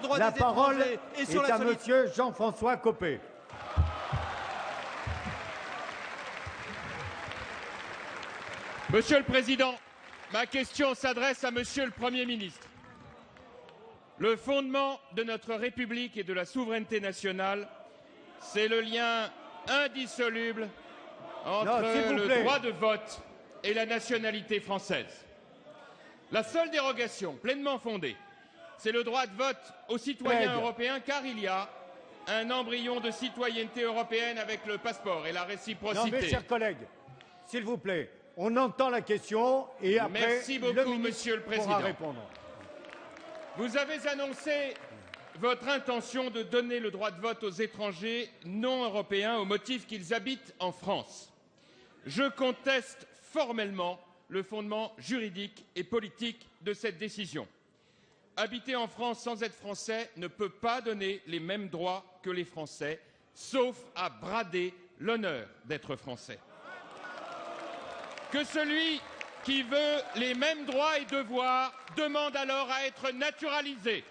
droit La des parole étrangers et sur est la à solidarité. Monsieur Jean-François Copé. Monsieur le Président, ma question s'adresse à Monsieur le Premier ministre. Le fondement de notre République et de la souveraineté nationale, c'est le lien indissoluble entre le droit de vote et la nationalité française. La seule dérogation pleinement fondée, c'est le droit de vote aux citoyens européens, car il y a un embryon de citoyenneté européenne avec le passeport et la réciprocité. Non, mes chers collègues, s'il vous plaît, on entend la question et après, Merci beaucoup, le ministre Monsieur le pourra Président. répondre. Vous avez annoncé votre intention de donner le droit de vote aux étrangers non européens au motif qu'ils habitent en France. Je conteste formellement le fondement juridique et politique de cette décision. Habiter en France sans être français ne peut pas donner les mêmes droits que les Français, sauf à brader l'honneur d'être français. Que celui qui veut les mêmes droits et devoirs demande alors à être naturalisé.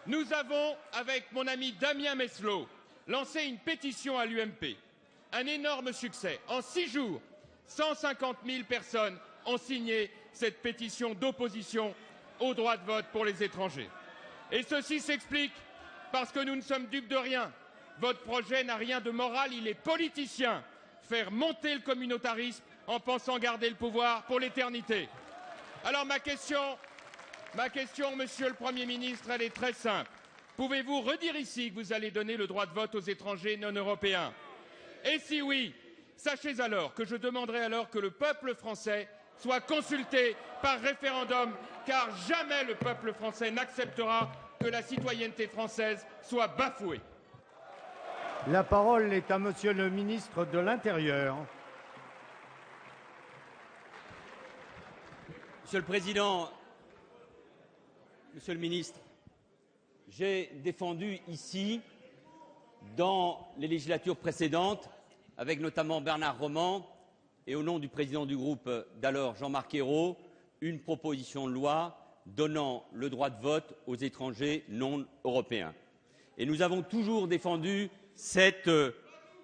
Nous avons, avec mon ami Damien Meslot, lancé une pétition à l'UMP. Un énorme succès. En 6 jours, 150 000 personnes ont signé cette pétition d'opposition au droit de vote pour les étrangers. Et ceci s'explique parce que nous ne sommes dupes de rien. Votre projet n'a rien de moral, il est politicien. Faire monter le communautarisme en pensant garder le pouvoir pour l'éternité. Alors ma question, Monsieur le Premier ministre, elle est très simple. Pouvez-vous redire ici que vous allez donner le droit de vote aux étrangers non européens? Et si oui, sachez alors que je demanderai alors que le peuple français soit consulté par référendum, car jamais le peuple français n'acceptera que la citoyenneté française soit bafouée. La parole est à Monsieur le ministre de l'Intérieur. Monsieur le Président, Monsieur le Ministre, j'ai défendu ici, dans les législatures précédentes, avec notamment Bernard Roman et au nom du président du groupe d'alors, Jean-Marc Ayrault, une proposition de loi donnant le droit de vote aux étrangers non européens. Et nous avons toujours défendu cette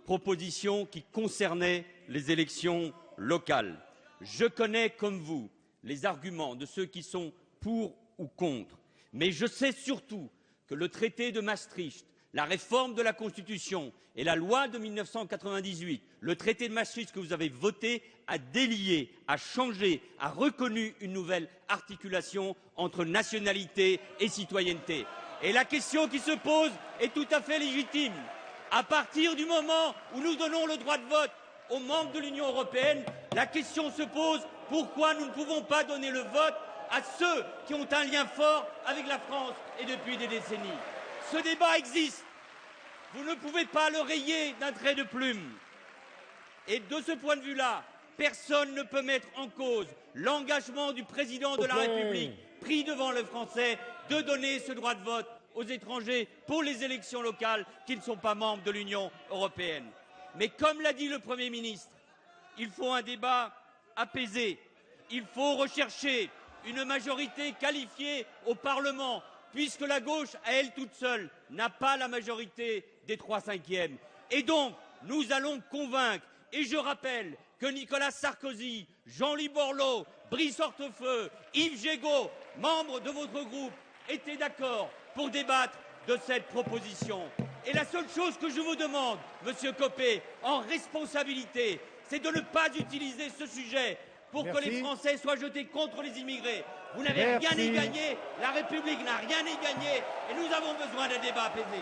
proposition qui concernait les élections locales. Je connais, comme vous, les arguments de ceux qui sont pour ou contre, mais je sais surtout que le traité de Maastricht, la réforme de la Constitution et la loi de 1998, le traité de Maastricht que vous avez voté, a délié, a changé, a reconnu une nouvelle articulation entre nationalité et citoyenneté. Et la question qui se pose est tout à fait légitime. À partir du moment où nous donnons le droit de vote aux membres de l'Union européenne, la question se pose pourquoi nous ne pouvons pas donner le vote à ceux qui ont un lien fort avec la France et depuis des décennies. Ce débat existe. Vous ne pouvez pas le rayer d'un trait de plume. Et de ce point de vue-là, personne ne peut mettre en cause l'engagement du président de la République pris devant les Français de donner ce droit de vote aux étrangers pour les élections locales qui ne sont pas membres de l'Union européenne. Mais comme l'a dit le Premier ministre, il faut un débat apaisé. Il faut rechercher une majorité qualifiée au Parlement, puisque la gauche, à elle toute seule, n'a pas la majorité des 3/5. Et donc, nous allons convaincre. Et je rappelle que Nicolas Sarkozy, Jean-Louis Borloo, Brice Hortefeux, Yves Jégo, membres de votre groupe, étaient d'accord pour débattre de cette proposition. Et la seule chose que je vous demande, Monsieur Copé, en responsabilité, c'est de ne pas utiliser ce sujet pour que les Français soient jetés contre les immigrés. Vous n'avez rien y gagné, la République n'a rien y gagné, et nous avons besoin d'un débat apaisé.